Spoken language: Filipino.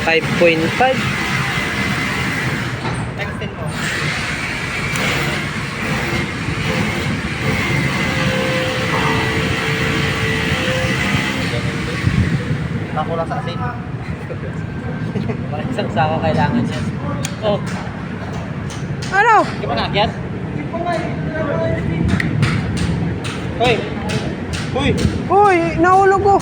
5.5. Extend mo. Nakulang sa asin. Isang sako kailangan yan. Oh. Ano? Di ba nagyan? Hoy! Hoy! Uy, nahulog ko.